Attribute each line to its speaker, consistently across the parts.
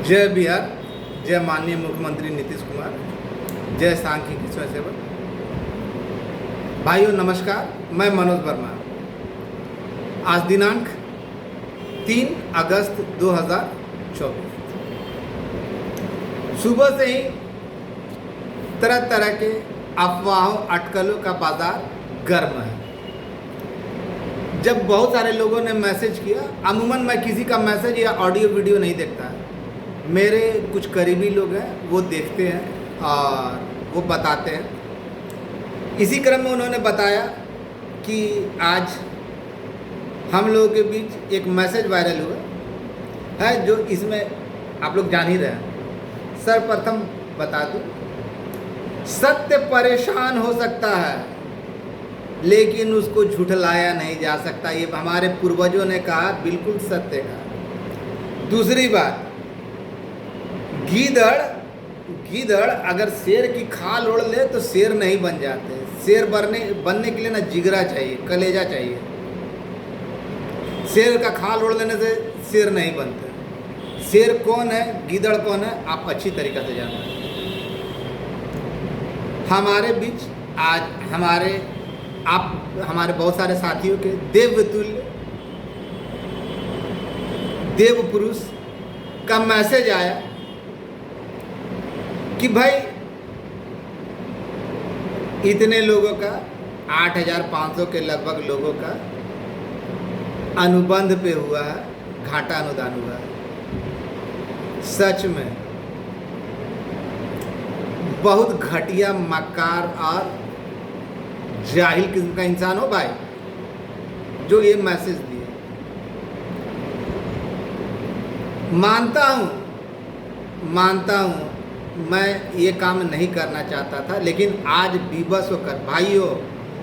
Speaker 1: जय बिहार, जय माननीय मुख्यमंत्री नीतीश कुमार, जय सांख्यिकी स्वयंसेवक। भाइयों नमस्कार, मैं मनोज वर्मा। आज दिनांक 3 अगस्त 2024 सुबह से ही तरह तरह के अफवाहों अटकलों का बाजार गर्म है। जब बहुत सारे लोगों ने मैसेज किया, अमूमन मैं किसी का मैसेज या ऑडियो वीडियो नहीं देखता, मेरे कुछ करीबी लोग हैं वो देखते हैं और वो बताते हैं। इसी क्रम में उन्होंने बताया कि आज हम लोगों के बीच एक मैसेज वायरल हुआ है जो इसमें आप लोग जान ही रहे हैं। सर्वप्रथम बता दूं, सत्य परेशान हो सकता है लेकिन उसको झुठलाया नहीं जा सकता। ये हमारे पूर्वजों ने कहा, बिल्कुल सत्य कहा। दूसरी बात, गीदड़ अगर शेर की खाल ओढ़ ले तो शेर नहीं बन जाते। शेर बनने के लिए ना जिगरा चाहिए, कलेजा चाहिए। शेर का खाल ओढ़ लेने से शेर नहीं बनते। शेर कौन है, गीदड़ कौन है, आप अच्छी तरीक़े से जानते हैं। हमारे बीच आज हमारे बहुत सारे साथियों के देवतुल्य देव पुरुष का मैसेज आया कि भाई इतने लोगों का 8,500 के लगभग लोगों का अनुबंध पे हुआ है, घाटा अनुदान हुआ है। सच में बहुत घटिया, मक्कार और जाहिल किस्म का इंसान हो भाई जो ये मैसेज दिए। मानता हूँ मैं ये काम नहीं करना चाहता था, लेकिन आज विवश होकर भाइयों,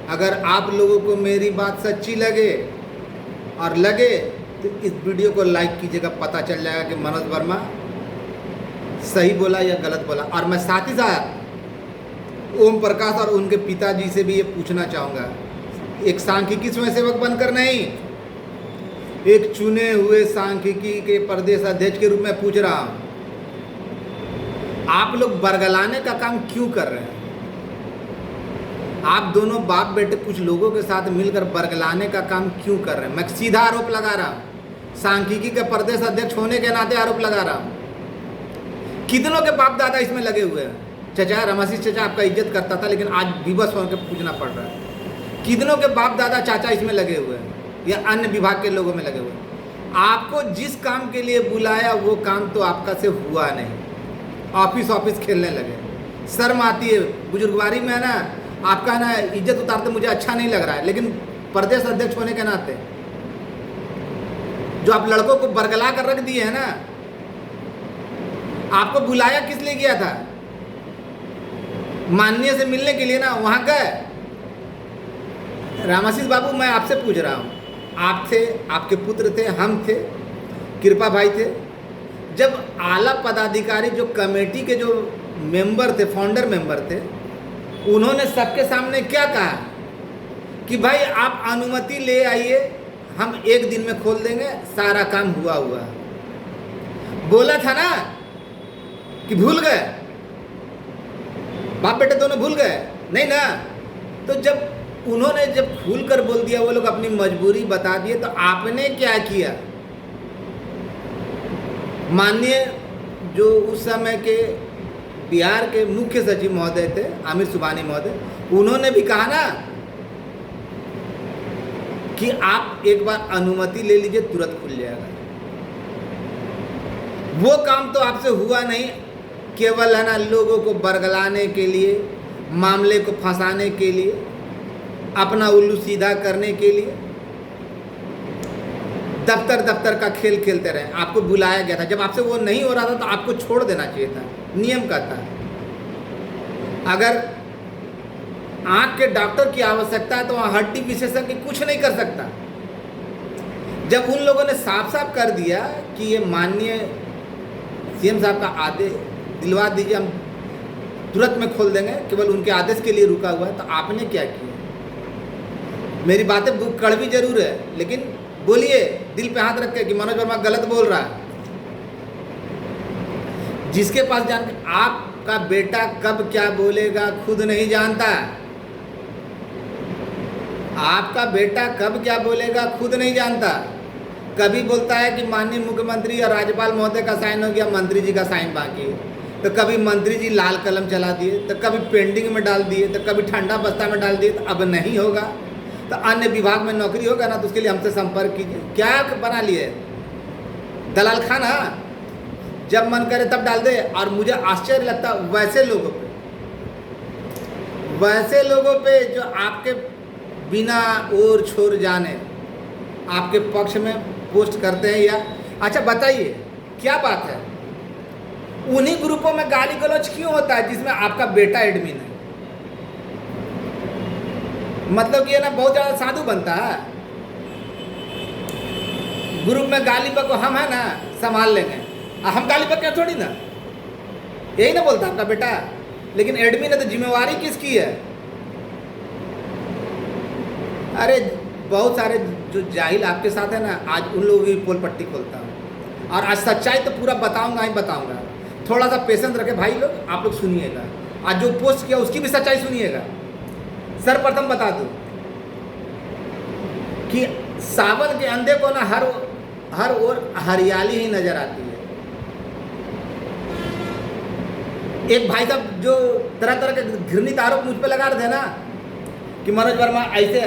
Speaker 1: अगर आप लोगों को मेरी बात सच्ची लगे तो इस वीडियो को लाइक कीजिएगा। पता चल जाएगा कि मनोज वर्मा सही बोला या गलत बोला। और मैं साथ ही साथ ओम प्रकाश और उनके पिताजी से भी ये पूछना चाहूँगा, एक सांख्यिकी स्वयंसेवक बनकर नहीं, एक चुने हुए सांख्यिकी के प्रदेश अध्यक्ष के रूप में पूछ रहा हूँ, आप लोग बरगलाने का काम क्यों कर रहे हैं? आप दोनों बाप बेटे कुछ लोगों के साथ मिलकर बरगलाने का काम क्यों कर रहे हैं? मैं सीधा आरोप लगा रहा हूँ, सांख्यिकी के प्रदेश अध्यक्ष होने के नाते आरोप लगा रहा हूँ। कितनों के बाप दादा इसमें लगे हुए हैं? चचा रमाशीष चचा आपका इज्जत करता था, लेकिन आज विवश होकर पूछना पड़ रहा है। कितनों के बाप दादा चाचा इसमें लगे हुए हैं या अन्य विभाग के लोगों में लगे हुए हैं? आपको जिस काम के लिए बुलाया वो काम तो आपका से हुआ नहीं। ऑफिस खेलने लगे। शर्म आती है, बुजुर्गवारी में है ना, आपका ना इज्जत उतारते मुझे अच्छा नहीं लग रहा है, लेकिन प्रदेश अध्यक्ष होने के नाते जो आप लड़कों को बरगला कर रख दिए है ना, आपको बुलाया किस लिए गया था? माननीय से मिलने के लिए ना, वहाँ गए। रामाशीष बाबू, मैं आपसे पूछ रहा हूँ, आप थे, आपके पुत्र थे, हम थे, कृपा भाई थे। जब आला पदाधिकारी जो कमेटी के जो मेंबर थे, फाउंडर मेंबर थे, उन्होंने सबके सामने क्या कहा कि भाई आप अनुमति ले आइए, हम 1 दिन में खोल देंगे, सारा काम हुआ बोला था ना कि भूल गए? बाप बेटे दोनों भूल गए? नहीं ना। तो जब उन्होंने खुल कर बोल दिया, वो लोग अपनी मजबूरी बता दिए, तो आपने क्या किया? माननीय जो उस समय के बिहार के मुख्य सचिव महोदय थे, आमिर सुबहानी महोदय, उन्होंने भी कहा ना कि आप एक बार अनुमति ले लीजिए, तुरंत खुल जाएगा। वो काम तो आपसे हुआ नहीं, केवल है ना लोगों को बरगलाने के लिए, मामले को फंसाने के लिए, अपना उल्लू सीधा करने के लिए दफ्तर का खेल खेलते रहे। आपको बुलाया गया था, जब आपसे वो नहीं हो रहा था तो आपको छोड़ देना चाहिए था, नियम का था। अगर आँख के डॉक्टर की आवश्यकता है तो वहाँ हड्डी विशेषज्ञ कुछ नहीं कर सकता। जब उन लोगों ने साफ साफ कर दिया कि ये माननीय सीएम साहब का आदेश दिलवा दीजिए, हम तुरंत में खोल देंगे, केवल उनके आदेश के लिए रुका हुआ है, तो आपने क्या किया? मेरी बातें कड़वी जरूर है, लेकिन बोलिए दिल पे हाथ रख के कि मनोज वर्मा गलत बोल रहा है। जिसके पास जान, आपका बेटा कब क्या बोलेगा खुद नहीं जानता। आपका बेटा कब क्या बोलेगा खुद नहीं जानता। कभी बोलता है कि माननीय मुख्यमंत्री और राज्यपाल महोदय का साइन हो गया, मंत्री जी का साइन बाकी है, तो कभी मंत्री जी लाल कलम चला दिए, तो कभी पेंडिंग में डाल दिए, तो कभी ठंडा बस्ता में डाल दिए, तो अब नहीं होगा, तो अन्य विभाग में नौकरी होगा ना, तो उसके लिए हमसे संपर्क कीजिए। क्या बना लिए दलाल खाना, जब मन करे तब डाल दे। और मुझे आश्चर्य लगता वैसे लोगों पे जो आपके बिना ओर छोर जाने आपके पक्ष में पोस्ट करते हैं। या अच्छा बताइए क्या बात है, उन्हीं ग्रुपों में गाली गलौज क्यों होता है जिसमें आपका बेटा एडमिन है? मतलब कि ये ना बहुत ज़्यादा साधु बनता है। ग्रुप में गाली बको हम है ना संभाल लेंगे, हम गाली बक क्या थोड़ी ना, यही ना बोलता आपका बेटा। लेकिन एडमिन है तो जिम्मेवारी किसकी है? अरे बहुत सारे जो जाहिल आपके साथ है ना, आज उन लोगों की पोल पट्टी खोलता हूँ। और आज सच्चाई तो पूरा बताऊंगा ही बताऊंगा। थोड़ा सा पेशेंस रखे भाई लोग, आप लोग सुनिएगा। आज जो पोस्ट किया उसकी भी सच्चाई सुनिएगा। सर्वप्रथम बता दूं कि सावन के अंधे को ना हर ओर हरियाली ही नजर आती है। एक भाई साहब जो तरह तरह के घृणित आरोप मुझ पे लगा रहे थे ना कि मनोज वर्मा ऐसे,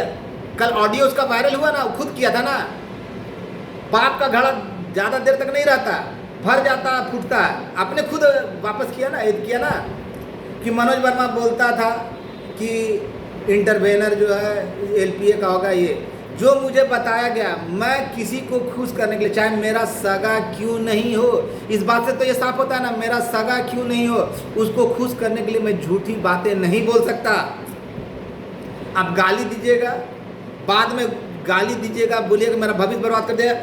Speaker 1: कल ऑडियो उसका वायरल हुआ ना, खुद किया था ना। पाप का घड़ा ज़्यादा देर तक नहीं रहता, भर जाता फूटता है। आपने खुद वापस किया ना, ऐड किया ना कि मनोज वर्मा बोलता था कि इंटरवेनर जो है एलपीए का होगा। ये जो मुझे बताया गया, मैं किसी को खुश करने के लिए, चाहे मेरा सगा क्यों नहीं हो, इस बात से तो ये साफ होता है ना, मेरा सगा क्यों नहीं हो, उसको खुश करने के लिए मैं झूठी बातें नहीं बोल सकता। आप गाली दीजिएगा, बाद में गाली दीजिएगा, बोलिएगा मेरा भविष्य बर्बाद कर दिया,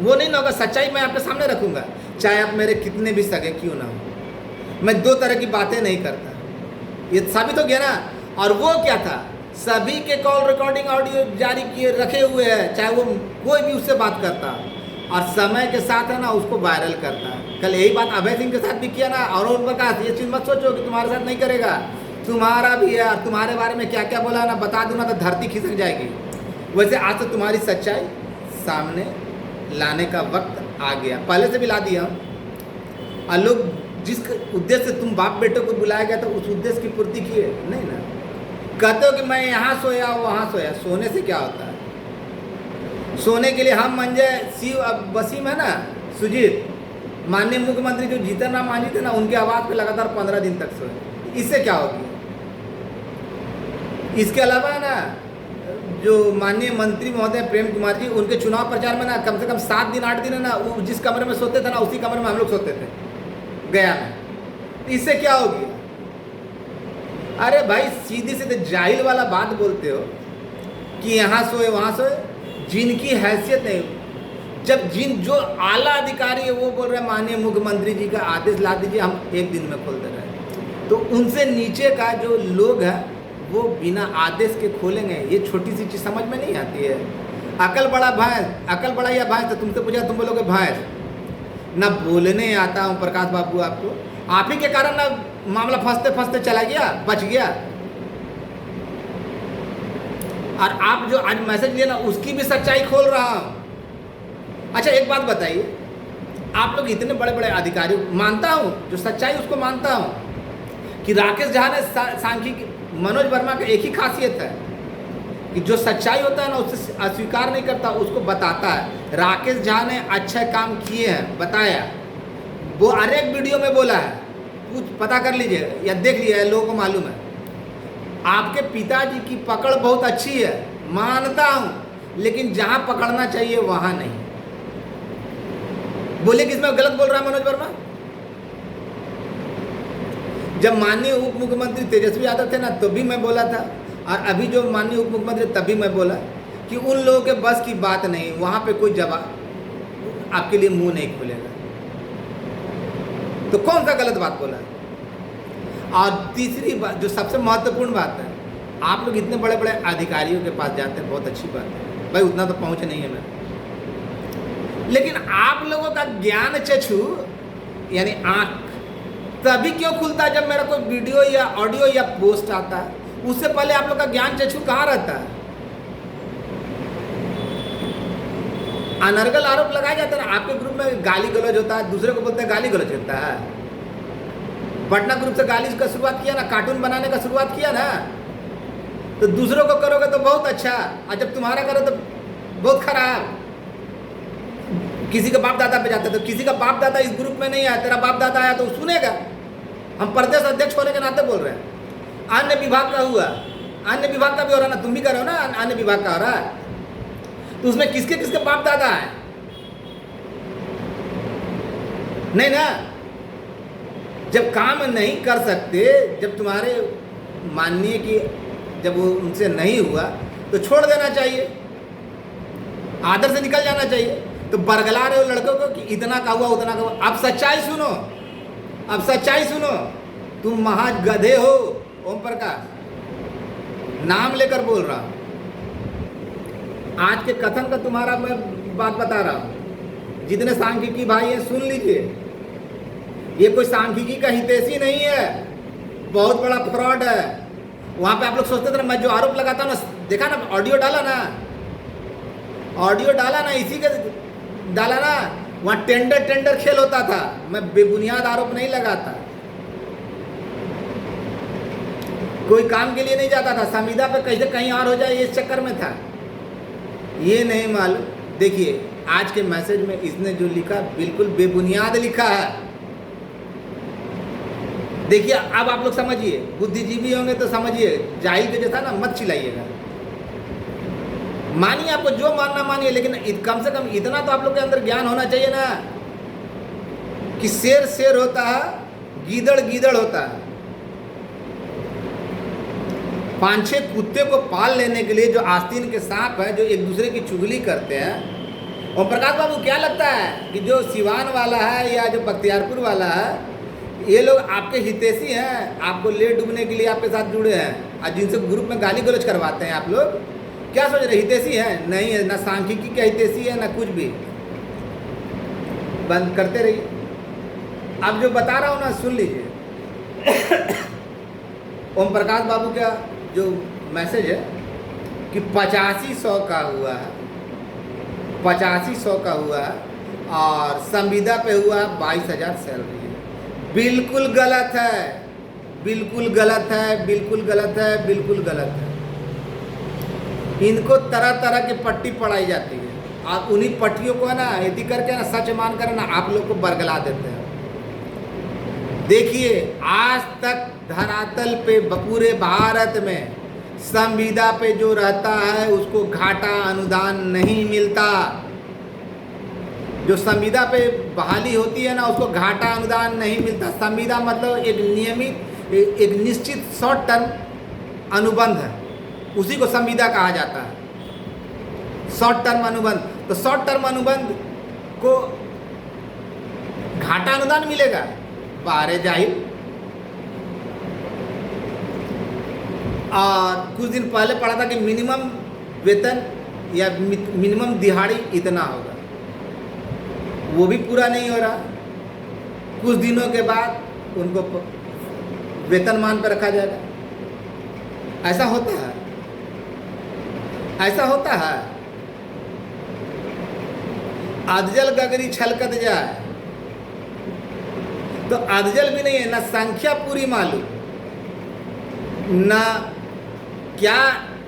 Speaker 1: वो नहीं ना होगा। सच्चाई मैं आपके सामने रखूंगा, चाहे आप मेरे कितने भी सगे क्यों ना हो। मैं दो तरह की बातें नहीं करता, ये साबित हो गया ना। और वो क्या था, सभी के कॉल रिकॉर्डिंग ऑडियो जारी किए रखे हुए हैं, चाहे वो कोई भी उससे बात करता, और समय के साथ है ना उसको वायरल करता। कल यही बात अभय सिंह के साथ भी किया ना, और उन पर कहा ये चीज़ मत सोचो कि तुम्हारे साथ नहीं करेगा, तुम्हारा भी है, और तुम्हारे बारे में क्या क्या बोला ना बता दूँ ना तो धरती खिसक जाएगी। वैसे आज तो तुम्हारी सच्चाई सामने लाने का वक्त आ गया, पहले से भी ला दिया। और लोग जिस उद्देश्य से तुम बाप बेटे को बुलाया गया था उस उद्देश्य की पूर्ति किए नहीं ना। कहते हो कि मैं यहाँ सोया वहाँ सोया, सोने से क्या होता है? सोने के लिए हम मंजे शिव अब वसीम है ना, सुजीत, माननीय मुख्यमंत्री जो जीतन राम मांझी थे ना, उनके आवाज़ पे लगातार 15 दिन तक सोए, इससे क्या होगी? इसके अलावा ना जो माननीय मंत्री महोदय प्रेम कुमार जी, उनके चुनाव प्रचार में ना कम से कम 7 दिन 8 दिन है ना, वो जिस कमरे में सोते थे ना उसी कमरे में हम लोग सोते थे गया में। इससे क्या होगी? अरे भाई सीधी सीधे जाहिल वाला बात बोलते हो कि यहाँ सोए वहाँ सोए, जिनकी हैसियत नहीं। जब जो आला अधिकारी है वो बोल रहे हैं माननीय मुख्यमंत्री जी का आदेश ला दीजिए, हम 1 दिन में खोल दे रहे हैं, तो उनसे नीचे का जो लोग है वो बिना आदेश के खोलेंगे। ये छोटी सी चीज़ समझ में नहीं आती है। अकल बड़ा भैंस, अकल बड़ा या भैंस, तो तुमसे पूछा तुम बोलोगे भैंस। ना बोलने आता हूँ प्रकाश बाबू आपको, आप ही के कारण ना मामला फंसते फंसते चला गया, बच गया। और आप जो आज मैसेज लिए ना उसकी भी सच्चाई खोल रहा हूँ। अच्छा एक बात बताइए, आप लोग इतने बड़े बड़े अधिकारी, मानता हूँ जो सच्चाई उसको मानता हूँ कि राकेश झा ने सांख्यिकी, मनोज वर्मा का एक ही खासियत है कि जो सच्चाई होता है ना उससे अस्वीकार नहीं करता, उसको बताता है। राकेश झा ने अच्छे काम किए हैं, बताया, वो हर एक वीडियो में बोला है, कुछ पता कर लीजिए या देख लिया, लोगों को मालूम है। आपके पिताजी की पकड़ बहुत अच्छी है, मानता हूँ, लेकिन जहाँ पकड़ना चाहिए वहाँ नहीं। बोलिए किसमें गलत बोल रहा है मनोज वर्मा? जब माननीय उप मुख्यमंत्री तेजस्वी यादव थे ना तो भी मैं बोला था, और अभी जो माननीय उप मुख्यमंत्री तभी मैं बोला कि उन लोगों के बस की बात नहीं, वहाँ पे कोई जवाब आपके लिए मुंह नहीं खोलेगा। तो कौन सा गलत बात बोला? और तीसरी बात जो सबसे महत्वपूर्ण बात है, आप लोग इतने बड़े बड़े अधिकारियों के पास जाते हैं, बहुत अच्छी बात है भाई, उतना तो पहुँच नहीं है मैं, लेकिन आप लोगों का ज्ञान चक्षु यानी आँख तभी क्यों खुलता है जब मेरा कोई वीडियो या ऑडियो या पोस्ट आता है। उससे पहले आप लोग का ज्ञान चक्षु कहाँ रहता है? अनर्गल आरोप लगाया जाता है ना, आपके ग्रुप में गाली गलौज होता है, दूसरे को बोलते हैं गाली गलौज होता है। पटना ग्रुप से गाली का शुरुआत किया ना, कार्टून बनाने का शुरुआत किया ना, तो दूसरों को करोगे तो बहुत अच्छा, और जब तुम्हारा करो तो बहुत खराब। किसी का बाप दादा पे जाता है, तो किसी का बाप दादा इस ग्रुप में नहीं आया, तेरा बाप दादा आया तो सुनेगा। हम प्रदेश अध्यक्ष होने के नाते बोल रहे हैं। अन्य विभाग का हुआ, अन्य विभाग का भी हो रहा ना, तुम भी कर रहे हो ना, अन्य विभाग का हो रहा है, तो उसमें किसके किसके बाप दादा है? नहीं ना। जब काम नहीं कर सकते, जब तुम्हारे माननीय की जब वो उनसे नहीं हुआ तो छोड़ देना चाहिए, आदर से निकल जाना चाहिए। तो बरगला रहे हो लड़कों को कि इतना का हुआ उतना का हुआ। अब सच्चाई सुनो, अब सच्चाई सुनो। तुम महागधे हो ओम प्रकाश, नाम लेकर बोल रहा हूं। आज के कथन का तुम्हारा मैं बात बता रहा हूं। जितने सांख्यिकी भाई हैं सुन लीजिए, ये कोई सांख्यिकी का हितैषी नहीं है, बहुत बड़ा फ्रॉड है। वहां पे आप लोग सोचते थे ना, मैं जो आरोप लगाता हूं ना, देखा ना, ऑडियो डाला ना, ऑडियो डाला ना, इसी के डाला ना, वहां टेंडर खेल होता था। मैं बेबुनियाद आरोप नहीं लगाता, कोई काम के लिए नहीं जाता था, संविदा पे कैसे कहीं और हो जाए इस चक्कर में था, ये नहीं मालूम। देखिए आज के मैसेज में इसने जो लिखा बिल्कुल बेबुनियाद लिखा है। देखिए अब आप लोग समझिए, बुद्धिजीवी होंगे तो समझिए, जाहिल के जैसा ना मत चिल्लाइएगा। मानिए आपको जो मानना मानिए, लेकिन कम से कम इतना तो आप लोग के अंदर ज्ञान होना चाहिए ना कि शेर शेर होता है, गीदड़ गीदड़ होता है। 5-6 कुत्ते को पाल लेने के लिए जो आस्तीन के सांप है, जो एक दूसरे की चुगली करते हैं। और प्रकाश बाबू क्या लगता है कि जो सिवान वाला है या जो बख्तियारपुर वाला है, ये लोग आपके हितैषी हैं, आपको ले डूबने के लिए आपके साथ जुड़े हैं, और जिनसे ग्रुप में गाली गलौज करवाते हैं। आप लोग क्या सोच रहे, हितैषी हैं? नहीं है, ना सांख्यिकी का हितैषी है, ना कुछ भी। बंद करते रहिए। अब जो बता रहा हूँ ना, सुन लीजिए। ओम प्रकाश बाबू का जो मैसेज है कि 8500 का हुआ है, 8500 का हुआ है, और संविदा पे हुआ 22,000 सैलरी है। बिल्कुल गलत है, बिल्कुल गलत है, बिल्कुल गलत है, बिल्कुल गलत है। इनको तरह तरह की पट्टी पढ़ाई जाती है, आप उन्हीं पट्टियों को है ना यदि करके ना सच मान कर ना आप लोग को बरगला देते हैं। देखिए आज तक धरातल पे पूरे भारत में संविदा पे जो रहता है उसको घाटा अनुदान नहीं मिलता। जो संविदा पे बहाली होती है ना, उसको घाटा अनुदान नहीं मिलता। संविदा मतलब एक नियमित, एक निश्चित शॉर्ट टर्म अनुबंध है, उसी को संविदा कहा जाता है, शॉर्ट टर्म अनुबंध। तो शॉर्ट टर्म अनुबंध को घाटा अनुदान मिलेगा? बारे जाहिल। और कुछ दिन पहले पढ़ा था कि मिनिमम वेतन या मिनिमम दिहाड़ी इतना होगा, वो भी पूरा नहीं हो रहा। कुछ दिनों के बाद उनको वेतनमान पर रखा जाएगा। ऐसा होता है, ऐसा होता है। अधजल गगरी छलकत जाए तो अधजल भी नहीं है, ना संख्या पूरी मालूम, ना क्या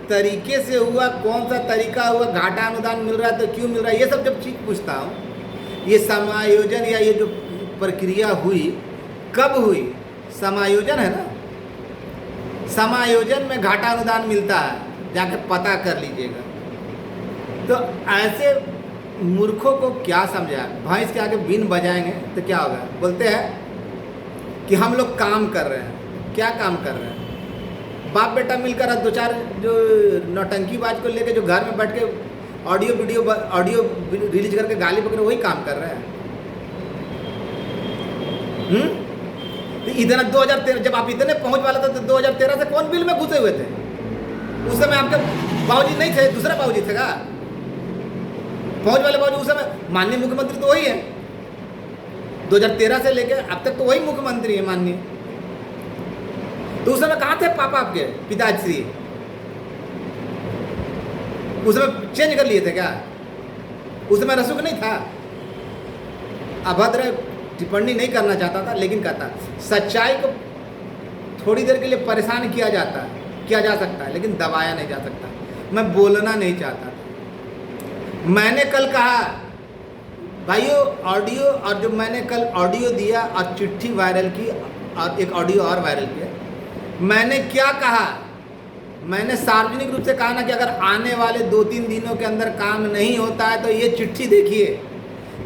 Speaker 1: तरीके से हुआ, कौन सा तरीका हुआ, घाटा अनुदान मिल रहा है तो क्यों मिल रहा है, ये सब जब चीज पूछता हूँ। ये समायोजन या ये जो प्रक्रिया हुई कब हुई? समायोजन है ना, समायोजन में घाटा अनुदान मिलता है, जाके पता कर लीजिएगा। तो ऐसे मूर्खों को क्या समझा, भैंस के आगे बीन बजाएंगे तो क्या होगा? बोलते हैं कि हम लोग काम कर रहे हैं। क्या काम कर रहे हैं? बाप बेटा मिलकर 2-4 जो नौटंकीबाज को लेके जो घर में बैठ के ऑडियो रिलीज करके गाली पकड़े, वही काम कर रहे हैं। तो इतना 2013 जब आप इतने पहुंच वाले थे तो 2013 से कौन बिल में घुसे हुए थे? उस समय आपके बाबूजी नहीं थे, दूसरा बाबूजी थे का? पहुंच वाले बाबूजी उस समय माननीय मुख्यमंत्री तो वही है। 2013 से लेकर अब तक तो वही मुख्यमंत्री है माननीय। तो उस समय कहाँ थे पापा आपके पिताश्री? उस समय चेंज कर लिए थे क्या? उस समय रसूख नहीं था? अभद्र टिप्पणी नहीं करना चाहता था, लेकिन कहता सच्चाई को थोड़ी देर के लिए परेशान किया जा सकता है, लेकिन दबाया नहीं जा सकता। मैं बोलना नहीं चाहता था। मैंने कल कहा भाइयों, ऑडियो, और जो मैंने कल ऑडियो दिया और चिट्ठी वायरल की और एक ऑडियो और वायरल किया, मैंने क्या कहा? मैंने सार्वजनिक रूप से कहा ना कि अगर आने वाले 2-3 दिनों के अंदर काम नहीं होता है तो ये चिट्ठी देखिए,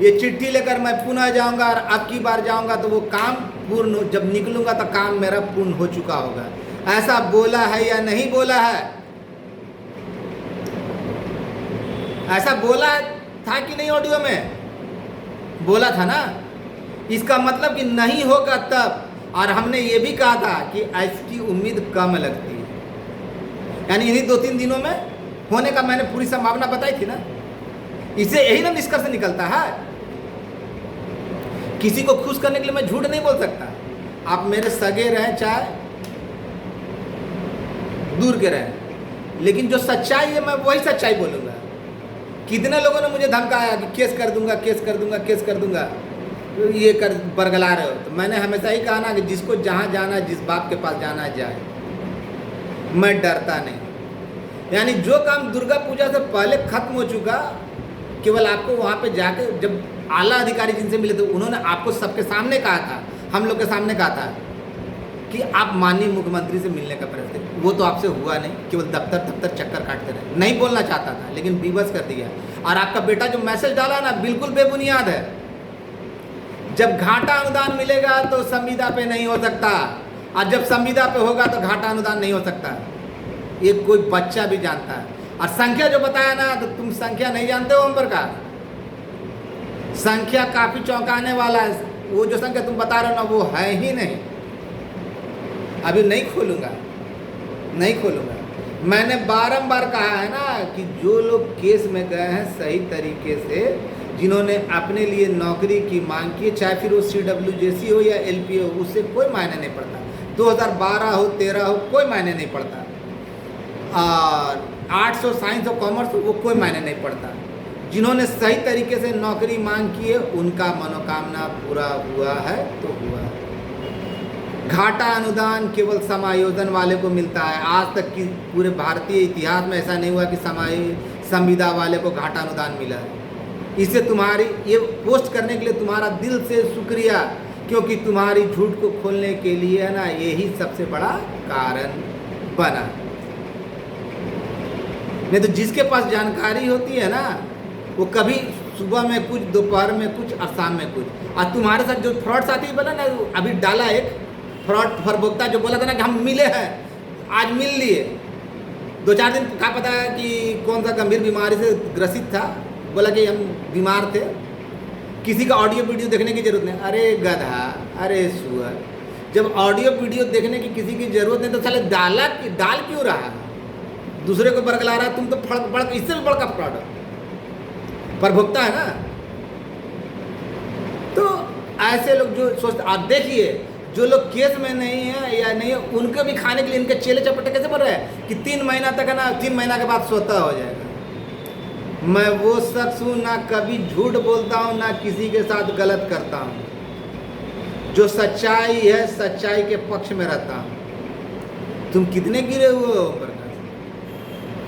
Speaker 1: ये चिट्ठी लेकर मैं पुनः जाऊंगा और अब की बार जाऊंगा तो वो काम पूर्ण, जब निकलूंगा तो काम मेरा पूर्ण हो चुका होगा। ऐसा बोला है या नहीं बोला है? ऐसा बोला था कि नहीं? ऑडियो में बोला था ना। इसका मतलब कि नहीं होगा तब, और हमने ये भी कहा था कि इसकी उम्मीद कम लगती है, यानी इन्हीं 2-3 दिनों में होने का मैंने पूरी संभावना बताई थी ना। इससे यही ना निष्कर्ष निकलता है। किसी को खुश करने के लिए मैं झूठ नहीं बोल सकता। आप मेरे सगे रहें चाहे दूर के रहें, लेकिन जो सच्चाई है मैं वही सच्चाई बोलूँगा। कितने लोगों ने मुझे धमकाया कि केस कर दूंगा, केस कर दूंगा, केस कर दूंगा, ये कर बरगला रहे हो। तो मैंने हमेशा ही कहा ना कि जिसको जहाँ जाना है, जिस बाप के पास जाना है जाए, मैं डरता नहीं। यानी जो काम दुर्गा पूजा से पहले खत्म हो चुका, केवल आपको वहाँ पे जाके जब आला अधिकारी जिनसे मिले थे उन्होंने आपको सबके सामने कहा था, हम लोग के सामने कहा था कि आप माननीय मुख्यमंत्री से मिलने का प्रयास करें। वो तो आपसे हुआ नहीं, केवल दफ्तर चक्कर काटते रहे। नहीं बोलना चाहता था लेकिन विवश कर दिया। और आपका बेटा जो मैसेज डाला ना, बिल्कुल बेबुनियाद है। जब घाटा अनुदान मिलेगा तो संविदा पे नहीं हो सकता, और जब संविदा पे होगा तो घाटा अनुदान नहीं हो सकता। ये कोई बच्चा भी जानता है। और संख्या जो बताया ना, तो तुम संख्या नहीं जानते हो ओम प्रकाश। संख्या काफी चौंकाने वाला है। वो जो संख्या तुम बता रहे हो ना, वो है ही नहीं। अभी नहीं खोलूँगा। मैंने बारंबार कहा है ना कि जो लोग केस में गए हैं सही तरीके से, जिन्होंने अपने लिए नौकरी की मांग की, चाहे फिर वो CWJC हो या LP हो, उससे कोई मायने नहीं पड़ता। 2012 हो, 13 हो, कोई मायने नहीं पड़ता। और आर्ट्स हो, साइंस हो, कॉमर्स हो, वो कोई मायने नहीं पड़ता। जिन्होंने सही तरीके से नौकरी मांग की है, उनका मनोकामना पूरा हुआ है तो हुआ है। घाटा अनुदान केवल समायोजन वाले को मिलता है। आज तक की पूरे भारतीय इतिहास में ऐसा नहीं हुआ कि संविदा वाले को घाटा अनुदान मिला है। इससे तुम्हारी ये पोस्ट करने के लिए तुम्हारा दिल से शुक्रिया, क्योंकि तुम्हारी झूठ को खोलने के लिए है ना, यही सबसे बड़ा कारण बना। नहीं तो जिसके पास जानकारी होती है ना, वो कभी सुबह में कुछ, दोपहर में कुछ और शाम में कुछ। और तुम्हारे साथ जो फ्रॉड साथी बना ना, अभी डाला एक फ्रॉड प्रवक्ता जो बोला था ना कि हम मिले हैं, आज मिल लिए। 2-4 दिन क्या पता है कि कौन सा गंभीर बीमारी से ग्रसित था, बोला कि हम बीमार थे, किसी का ऑडियो वीडियो देखने की जरूरत नहीं। अरे गधा, अरे सुअर, जब ऑडियो वीडियो देखने की किसी की जरूरत नहीं तो साले डाल क्यों रहा? दूसरे को बरगला रहा, तुम तो फड़क इससे भी बड़का फ्रॉड प्रवक्ता है ना। तो ऐसे लोग जो सोचते, आप देखिए जो लोग केस में नहीं है या नहीं है, उनको भी खाने के लिए इनके चेले चपटे कैसे बढ़ रहे हैं कि 3 महीना तक है ना, 3 महीना के बाद स्वतः हो जाएगा। मैं वो शख्स हूँ ना, कभी झूठ बोलता हूँ ना किसी के साथ गलत करता हूँ। जो सच्चाई है, सच्चाई के पक्ष में रहता हूँ। तुम कितने गिरे हुए हो प्रकाश?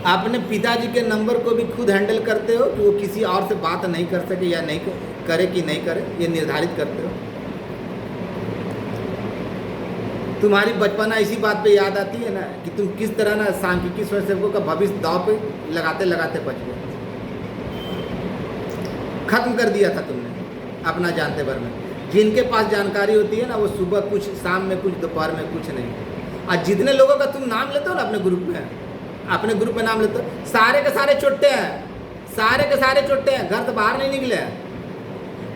Speaker 1: अपने पिताजी के नंबर को भी खुद हैंडल करते हो कि वो किसी और से बात नहीं कर सके या नहीं करे कि नहीं करे, ये निर्धारित करते हो। तुम्हारी बचपना इसी बात पे याद आती है ना कि तुम किस तरह ना सांख्यिकी स्वयंसेवकों का भविष्य दांव पे लगाते लगाते बच गए। खत्म कर दिया था तुमने अपना जानते भर में। जिनके पास जानकारी होती है ना, वो सुबह कुछ, शाम में कुछ, दोपहर में कुछ नहीं। और जितने लोगों का तुम नाम लेते हो ना अपने ग्रुप में नाम लेते हो, सारे के सारे चोट्टे हैं, घर से बाहर नहीं निकले हैं।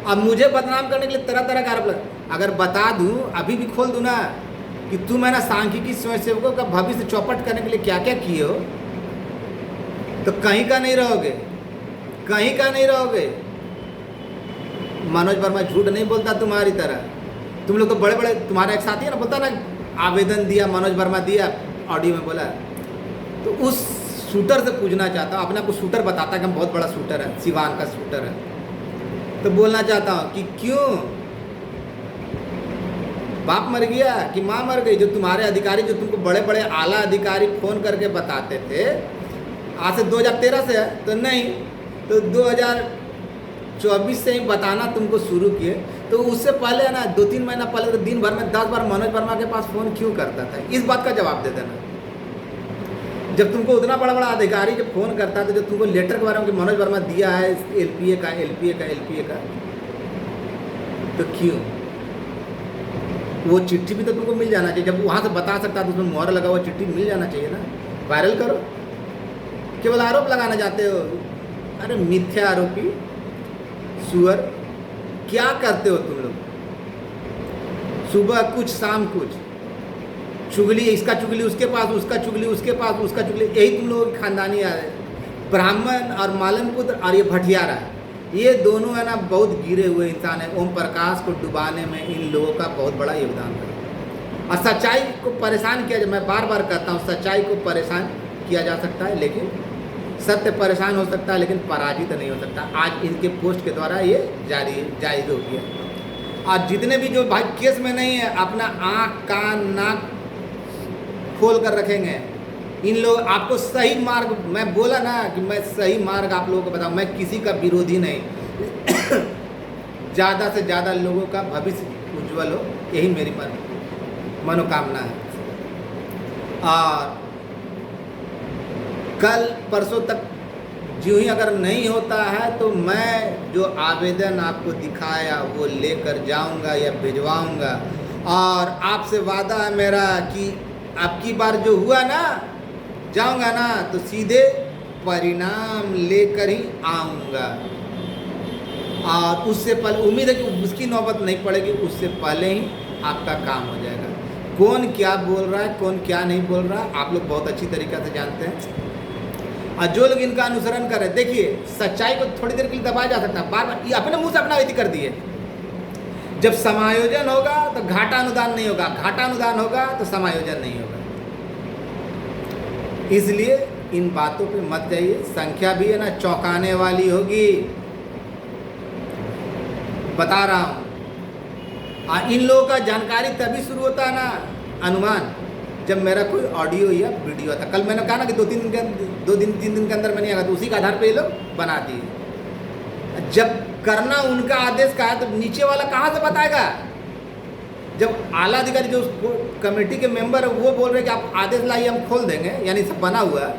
Speaker 1: अब मुझे बदनाम करने के लिए तरह तरह का आरोप लगा। अगर बता दूं, अभी भी खोल दूं ना कि तुम है ना सांख्यिकी स्वयंसेवकों का भविष्य चौपट करने के लिए क्या क्या किए हो, तो कहीं का नहीं रहोगे। मनोज वर्मा झूठ नहीं बोलता तुम्हारी तरह। तुम लोग तो बड़े बड़े, तुम्हारा एक साथी है ना, बोलता ना आवेदन दिया मनोज वर्मा दिया, ऑडियो में बोला। तो उस शूटर से पूछना चाहता हूँ, अपने आप को शूटर बताता है कि हम बहुत बड़ा शूटर है, सिवान का शूटर है, तो बोलना चाहता हूँ कि क्यों बाप मर गया कि माँ मर गई? जो तुम्हारे अधिकारी, जो तुमको बड़े बड़े आला अधिकारी फ़ोन करके बताते थे, आज से 2013 से है तो नहीं, तो 2024 से ही बताना तुमको शुरू किए। तो उससे पहले है ना 2-3 महीना पहले तो दिन भर में 10 बार मनोज वर्मा के पास फ़ोन क्यों करता था? इस बात का जवाब दे देना। जब तुमको उतना बड़ा बड़ा अधिकारी जब फ़ोन करता था, जब तुमको लेटर के बारे में कि मनोज वर्मा दिया है एलपीए का, तो क्यों? वो चिट्ठी भी तो तुमको मिल जाना चाहिए। जब वहाँ से बता सकता तो उसमें मोहर लगा हुआ चिट्ठी मिल जाना चाहिए ना। वायरल करो, केवल आरोप लगाना चाहते हो। अरे मिथ्या आरोपी सुअर, क्या करते हो तुम लोग? सुबह कुछ शाम कुछ चुगली, इसका चुगली उसके पास, उसका चुगली उसके पास, उसका चुगली, यही तुम लोगों की खानदानी है। ब्राह्मण और मालनपुत्र और ये भटियारा, ये दोनों है ना बहुत गिरे हुए इंसान हैं। ओम प्रकाश को डुबाने में इन लोगों का बहुत बड़ा योगदान है। और सच्चाई को परेशान किया, मैं बार बार कहता हूँ, सच्चाई को परेशान किया जा सकता है, लेकिन सत्य परेशान हो सकता है, लेकिन पराजित नहीं हो सकता। आज इनके पोस्ट के द्वारा ये जायज़ हो गया। और जितने भी जो भाई केस में नहीं है, अपना आँख कान नाक खोल कर रखेंगे। इन लोग आपको सही मार्ग, मैं बोला ना कि मैं सही मार्ग आप लोगों को बताऊं, मैं किसी का विरोधी नहीं। ज़्यादा से ज़्यादा लोगों का भविष्य उज्जवल हो, यही मेरी मनोकामना है। और कल परसों तक जो ही अगर नहीं होता है तो मैं जो आवेदन आपको दिखाया वो लेकर जाऊंगा या भिजवाऊंगा। और आपसे वादा है मेरा कि अब की बार जो हुआ ना, जाऊंगा ना तो सीधे परिणाम लेकर ही आऊँगा। और उससे पहले उम्मीद है कि उसकी नौबत नहीं पड़ेगी, उससे पहले ही आपका काम हो जाएगा। कौन क्या बोल रहा है, कौन क्या नहीं बोल रहा है, आप लोग बहुत अच्छी तरीक़े से जानते हैं। और जो लोग इनका अनुसरण कर रहे हैं, देखिए सच्चाई को थोड़ी देर के लिए दबाया जा सकता है, बार बार ये अपने मुँह से अपना विधि कर दिए। जब समायोजन होगा तो घाटा अनुदान नहीं होगा, घाटा अनुदान होगा तो समायोजन नहीं होगा। इसलिए इन बातों पे मत जाइए। संख्या भी है ना चौंकाने वाली होगी, बता रहा हूँ। इन लोगों का जानकारी तभी शुरू होता है ना, अनुमान, जब मेरा कोई ऑडियो या वीडियो आता। कल मैंने कहा ना कि 2-3 दिन के अंदर मैंने आया, तो उसी के आधार पे ये लोग बना दिए। जब करना उनका आदेश का है तो नीचे वाला कहाँ से बताएगा? जब आला अधिकारी जो कमेटी के मेंबर है वो बोल रहे हैं कि आप आदेश लाइए हम खोल देंगे, यानी सब बना हुआ है,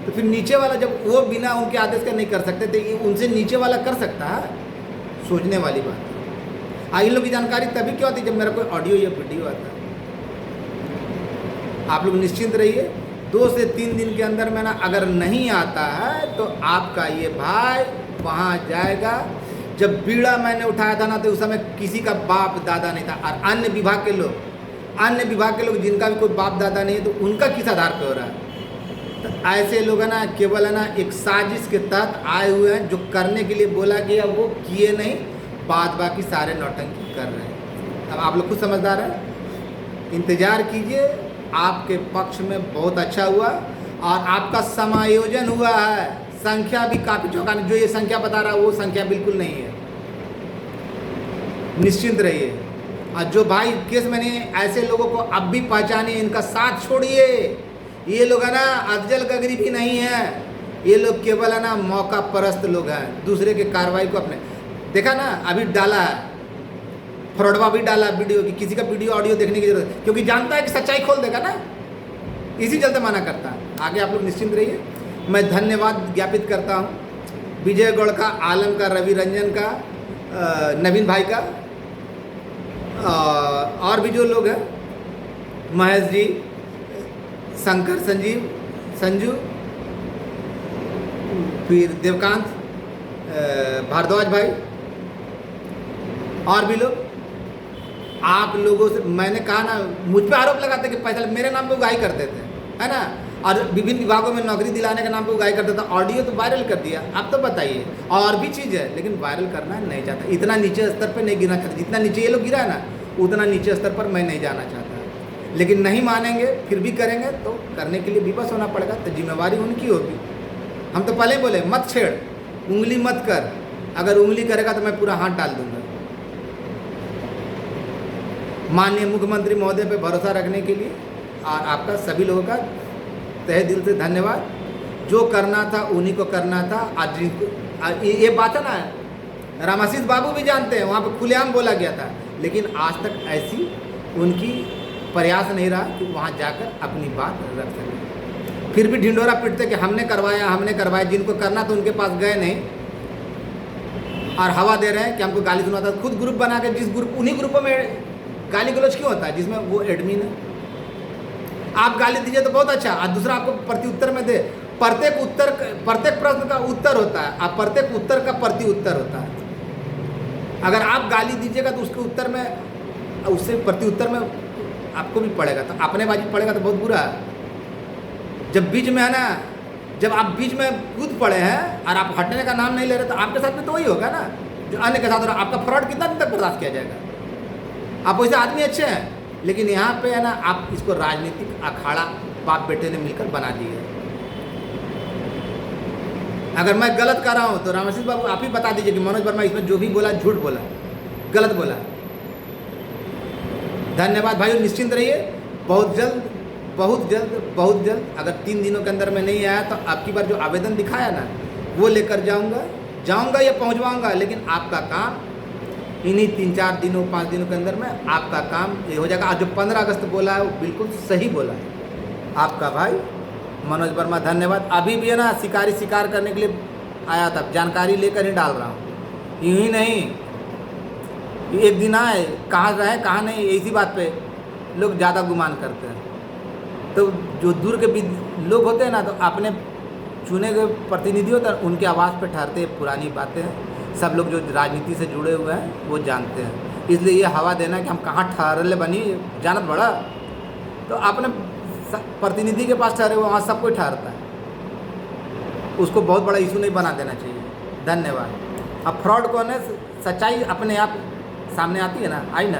Speaker 1: तो फिर नीचे वाला जब वो बिना उनके आदेश का नहीं कर सकते तो ये उनसे नीचे वाला कर सकता है? सोचने वाली बात है। इन लोग की जानकारी तभी क्यों आती जब मेरा कोई ऑडियो या वीडियो आता है। आप लोग निश्चिंत रहिए, 2 से 3 दिन के अंदर में ना अगर नहीं आता है तो आपका ये भाई वहाँ जाएगा। जब बीड़ा मैंने उठाया था ना तो उस समय किसी का बाप दादा नहीं था। और अन्य विभाग के लोग जिनका भी कोई बाप दादा नहीं है तो उनका किस आधार पर हो रहा है? तो ऐसे लोग है ना केवल है ना एक साजिश के तहत आए हुए हैं, जो करने के लिए बोला गया वो किए नहीं, बाद बाकी सारे नौटंकी कर रहे हैं। अब आप लोग खुद समझदार हैं, इंतज़ार कीजिए, आपके पक्ष में बहुत अच्छा हुआ और आपका समायोजन हुआ है। संख्या भी काफ़ी चौंकाने, जो ये संख्या बता रहा है वो संख्या बिल्कुल नहीं है, निश्चिंत रहिए। और जो भाई केस में नहीं, ऐसे लोगों को अब भी पहचानिए, इनका साथ छोड़िए। ये लोग है ना अफजल गगरी भी नहीं है, ये लोग केवल है ना मौका परस्त लोग हैं। दूसरे के कार्रवाई को अपने देखा ना, अभी डाला है फ्रॉडवा भी डाला वीडियो की, किसी का वीडियो ऑडियो देखने की जरूरत, क्योंकि जानता है कि सच्चाई खोल देगा ना, इसी चलते मना करता है। आगे आप लोग निश्चिंत रहिए। मैं धन्यवाद ज्ञापित करता हूँ विजयगढ़ का, आलम का, रवि रंजन का, नवीन भाई का, और भी जो लोग हैं, महेश जी, शंकर, संजू, फिर देवकांत, भारद्वाज भाई, और भी लोग। आप लोगों से मैंने कहा ना, मुझ पे आरोप लगाते कि पैसा मेरे नाम पे उगाही करते थे, है ना। और विभिन्न विभागों में नौकरी दिलाने के नाम पे उगाई करता था। ऑडियो तो वायरल कर दिया, आप तो बताइए। और भी चीज़ है, लेकिन वायरल करना नहीं चाहता, इतना नीचे स्तर पर नहीं गिरना चाहता। जितना नीचे ये लोग गिरा है ना, उतना नीचे स्तर पर मैं नहीं जाना चाहता। लेकिन नहीं मानेंगे, फिर भी करेंगे, तो करने के लिए विवश होना पड़ेगा, तो जिम्मेवारी उनकी होगी। हम तो पहले बोले मत छेड़, उंगली मत कर, अगर उंगली करेगा तो मैं पूरा हाथ डाल दूंगा। माननीय मुख्यमंत्री महोदय पे भरोसा रखने के लिए और आपका सभी लोगों का तहे दिल से धन्यवाद। जो करना था उन्हीं को करना था। आज ये बात है ना, रामाशीष बाबू भी जानते हैं, वहाँ पे खुलेआम बोला गया था, लेकिन आज तक ऐसी उनकी प्रयास नहीं रहा कि वहाँ जाकर अपनी बात रख सकें। फिर भी ढिंडोरा पीटते कि हमने करवाया। जिनको करना तो उनके पास गए नहीं और हवा दे रहे हैं कि हमको गाली सुनाता। खुद ग्रुप बना के, जिस ग्रुप, उन्हीं ग्रुपों में गाली गलौज क्यों होता है जिसमें वो एडमिन है। आप गाली दीजिए तो बहुत अच्छा, और दूसरा आपको प्रत्युत्तर में दे। प्रत्येक प्रश्न का उत्तर होता है, आप प्रत्येक उत्तर का प्रत्युत्तर होता है। अगर आप गाली दीजिएगा तो उसके उत्तर में, उससे प्रत्युत्तर में आपको भी पड़ेगा, तो अपने बाजी पड़ेगा तो बहुत बुरा है। जब बीच में है ना, जब आप बीच में कूद पड़े हैं और आप हटने का नाम नहीं ले रहे, तो आपके साथ में तो वही होगा ना जो अन्य के साथ हो रहा। आपका फ्रॉड कितना दिन तक बर्दाश्त किया जाएगा। आप वैसे आदमी अच्छे हैं, लेकिन यहाँ पे है ना, आप इसको राजनीतिक अखाड़ा बाप बेटे ने मिलकर बना दिए है। अगर मैं गलत कर रहा हूँ तो रामाशीष बाबू आप ही बता दीजिए कि मनोज वर्मा इसमें जो भी बोला झूठ बोला, गलत बोला। धन्यवाद भाइयों, निश्चिंत रहिए। बहुत जल्द अगर 3 दिनों के अंदर में नहीं आया तो आपकी बार जो आवेदन दिखाया ना, वो लेकर जाऊंगा या पहुंचवाऊंगा। लेकिन आपका काम इन्हीं 3-4 दिनों 5 दिनों के अंदर में आपका काम ये हो जाएगा। आज जो 15 अगस्त बोला है वो बिल्कुल सही बोला है आपका भाई मनोज वर्मा। धन्यवाद। अभी भी है ना, शिकार करने के लिए आया था, जानकारी लेकर ही डाल रहा हूँ, यूँ ही नहीं। एक दिन आए, कहाँ रहे कहाँ नहीं, इसी बात पे लोग ज़्यादा गुमान करते हैं। तो जो दूर के लोग होते हैं ना, तो अपने चुने गए प्रतिनिधि होते हैं, उनके आवाज़ पे ठहरते हैं। पुरानी बातें हैं, सब लोग जो राजनीति से जुड़े हुए हैं वो जानते हैं। इसलिए ये हवा देना कि हम कहाँ ठहरले बनी जानत बड़ा, तो अपने प्रतिनिधि के पास ठहरे, वहाँ सब कोई ठहरता है। उसको बहुत बड़ा इशू नहीं बना देना चाहिए। धन्यवाद। अब फ्रॉड कौन है, सच्चाई अपने आप सामने आती है ना, आई ना।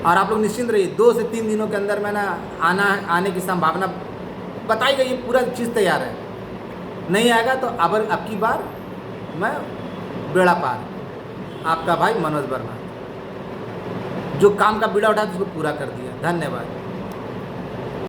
Speaker 1: और आप लोग निश्चिंत रहिए, 2 से 3 दिनों के अंदर में ना आने की संभावना बताई गई है। पूरा चीज़ तैयार है। नहीं आएगा तो अब की बार मैं बेड़ा पार। आपका भाई मनोज वर्मा, जो काम का बीड़ा उठाया उसको पूरा कर दिया। धन्यवाद।